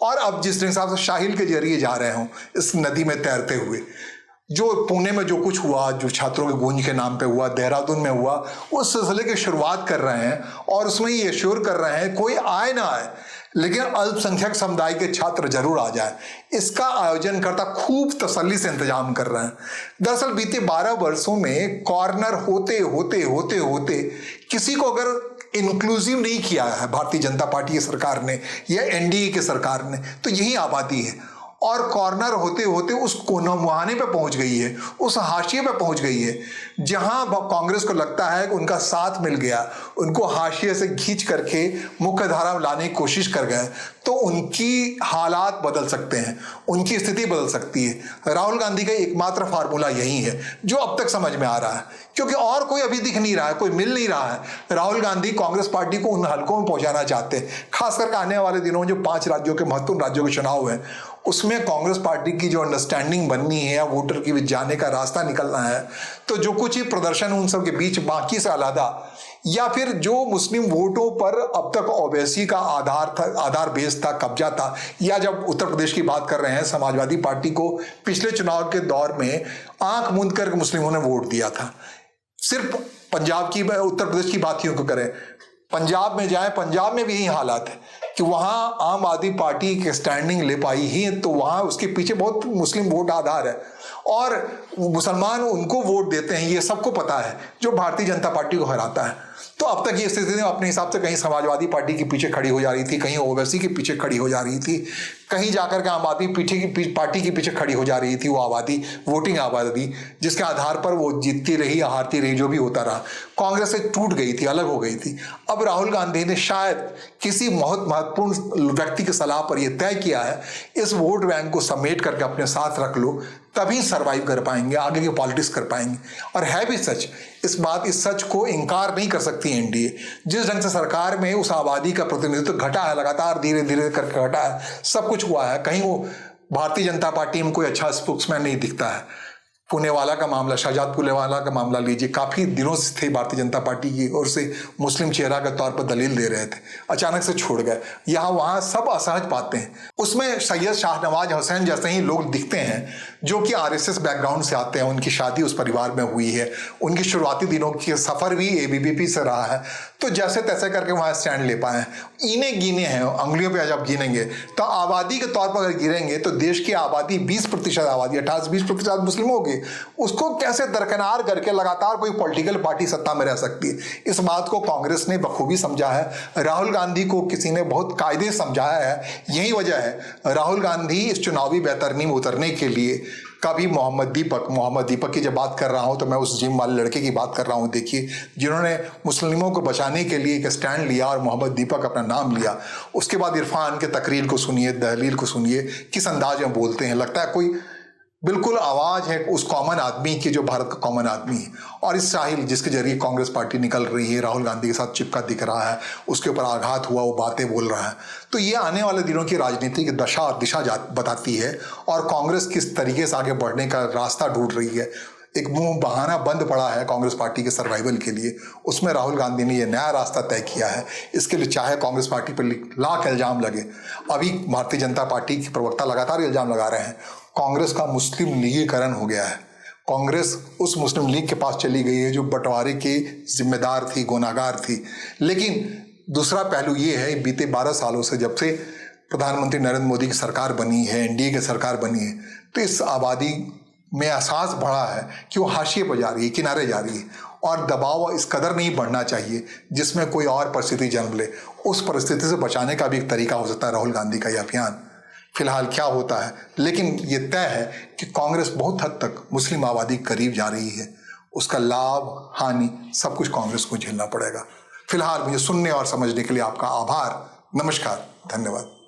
और अब जिस हिसाब से शाहिल के जरिए जा रहे हों इस नदी में तैरते हुए, जो पुणे में जो कुछ हुआ, जो छात्रों के गूंज के नाम पे हुआ, देहरादून में हुआ, उस सिलसिले की शुरुआत कर रहे हैं और उसमें ये श्योर कर रहे हैं कोई आए ना आए लेकिन अल्पसंख्यक समुदाय के छात्र जरूर आ जाए। इसका आयोजनकर्ता खूब तसल्ली से इंतजाम कर रहे हैं। दरअसल बीते 12 वर्षों में कॉर्नर होते होते होते होते किसी को अगर इंक्लूसिव नहीं किया है भारतीय जनता पार्टी की सरकार ने या एनडीए की सरकार ने, तो यही आबादी है। और कॉर्नर होते होते उस कोनमुहाने पे पहुंच गई है, उस हाशिए पे पहुंच गई है जहां कांग्रेस को लगता है कि उनका साथ मिल गया, उनको हाशिए से खींच करके मुख्य धारा में लाने की कोशिश कर गए तो उनकी हालात बदल सकते हैं, उनकी स्थिति बदल सकती है। राहुल गांधी का एकमात्र फार्मूला यही है जो अब तक समझ में आ रहा है, क्योंकि और कोई अभी दिख नहीं रहा है, कोई मिल नहीं रहा है। राहुल गांधी कांग्रेस पार्टी को उन हलकों में पहुंचाना चाहते हैं, खासकर आने वाले दिनों में जो 5 राज्यों के महत्वपूर्ण राज्यों के चुनाव हैं उसमें कांग्रेस पार्टी की जो अंडरस्टैंडिंग बननी है या वोटर की बीच जाने का रास्ता निकलना है, तो जो कुछ ही प्रदर्शन उन सब के बीच बाकी से अलहदा, या फिर जो मुस्लिम वोटों पर अब तक ओवैसी का आधार बेस था, कब्जा था, या जब उत्तर प्रदेश की बात कर रहे हैं, समाजवादी पार्टी को पिछले चुनाव के दौर में आंख मूंद कर मुस्लिमों ने वोट दिया था। सिर्फ पंजाब की, उत्तर प्रदेश की बात क्यों करें, पंजाब में जाए, पंजाब में भी यही हालात है कि वहाँ आम आदमी पार्टी के स्टैंडिंग ले पाई ही तो वहाँ उसके पीछे बहुत मुस्लिम वोट आधार है और मुसलमान उनको वोट देते हैं, ये सबको पता है, जो भारतीय जनता पार्टी को हराता है। तो अब तक ये स्थिति में अपने हिसाब से कहीं समाजवादी पार्टी के पीछे खड़ी हो जा रही थी, कहीं ओवैसी के पीछे खड़ी हो जा रही थी, कहीं जाकर के आम आदमी पार्टी के पीछे खड़ी हो जा रही थी, वो आबादी, वोटिंग आबादी, जिसके आधार पर वो जीतती रही या हारती रही, जो भी होता रहा। कांग्रेस से टूट गई थी, अलग हो गई थी। अब राहुल गांधी ने शायद किसी बहुत महत्वपूर्ण व्यक्ति की सलाह पर यह तय किया है, इस वोट बैंक को समेट करके अपने साथ रख लो, तभी सरवाइव कर पाएंगे, आगे की पॉलिटिक्स कर पाएंगे। और है भी सच, इस सच को इनकार नहीं कर सकती एनडीए। जिस ढंग से सरकार में उस आबादी का प्रतिनिधित्व घटा है, लगातार धीरे धीरे करके घटा है, सब कुछ हुआ है, कहीं वो भारतीय जनता पार्टी में कोई अच्छा स्पोक्समैन नहीं दिखता है। पुणेवाला का मामला, शहजाद पुणेवाला का मामला लीजिए, काफी दिनों से थे भारतीय जनता पार्टी की ओर से मुस्लिम चेहरा के तौर पर दलील दे रहे थे, अचानक से छोड़ गए। यहाँ वहाँ सब असहज पाते हैं। उसमें सैयद शाहनवाज हुसैन जैसे ही लोग दिखते हैं जो कि आरएसएस बैकग्राउंड से आते हैं, उनकी शादी उस परिवार में हुई है, उनकी शुरुआती दिनों की सफर भी एबीवीपी से रहा है, तो जैसे तैसे करके वहाँ स्टैंड ले पाए हैं। इन्हें गिने हैं, अंगुलियों पे जब गिनेंगे तो आबादी के तौर पर अगर गिनेंगे तो देश की आबादी 20% आबादी, 18-20% मुस्लिम होगी, उसको कैसे दरकिनार करके लगातार कोई पॉलिटिकल पार्टी सत्ता में रह सकती है। इस बात को कांग्रेस ने बखूबी समझा है। राहुल गांधी को किसी ने बहुत कायदे समझाया है, यही वजह है राहुल गांधी इस चुनावी बेतरनी में उतरने के लिए कभी मोहम्मद दीपक की जब बात कर रहा हूं तो मैं उस जिम वाले लड़के की बात कर रहा हूं, देखिए, जिन्होंने मुस्लिमों को बचाने के लिए एक स्टैंड लिया और मोहम्मद दीपक अपना नाम लिया। उसके बाद इरफान के तकरीर को सुनिए, दहलील को सुनिए, किस अंदाज में बोलते हैं, लगता है कोई बिल्कुल आवाज है उस कॉमन आदमी की जो भारत का कॉमन आदमी है। और इस साहिल जिसके जरिए कांग्रेस पार्टी निकल रही है, राहुल गांधी के साथ चिपका दिख रहा है, उसके ऊपर आघात हुआ, वो बातें बोल रहा है, तो ये आने वाले दिनों की राजनीति की दशा और दिशा बताती है और कांग्रेस किस तरीके से आगे बढ़ने का रास्ता ढूंढ रही है। एक मुंह बहाना बंद पड़ा है कांग्रेस पार्टी के सर्वाइवल के लिए, उसमें राहुल गांधी ने यह नया रास्ता तय किया है। इसके लिए चाहे कांग्रेस पार्टी पर लाख इल्जाम लगे, अभी भारतीय जनता पार्टी के प्रवक्ता लगातार इल्जाम लगा रहे हैं कांग्रेस का मुस्लिम लीगीकरण हो गया है। कांग्रेस उस मुस्लिम लीग के पास चली गई है जो बंटवारे की जिम्मेदार थी, गुनाहगार थी। लेकिन दूसरा पहलू ये है, बीते 12 सालों से जब से प्रधानमंत्री नरेंद्र मोदी की सरकार बनी है, एनडीए की सरकार बनी है, तो इस आबादी में एहसास बढ़ा है कि वो हाशिए पर जा रही है, किनारे जा रही है और दबाव इस कदर नहीं बढ़ना चाहिए जिसमें कोई और परिस्थिति जन्म ले। उस परिस्थिति से बचाने का भी एक तरीका हो सकता है राहुल गांधी का यह अभियान। फिलहाल क्या होता है, लेकिन ये तय है कि कांग्रेस बहुत हद तक मुस्लिम आबादी के करीब जा रही है, उसका लाभ हानि सब कुछ कांग्रेस को झेलना पड़ेगा। फिलहाल मुझे सुनने और समझने के लिए आपका आभार, नमस्कार, धन्यवाद।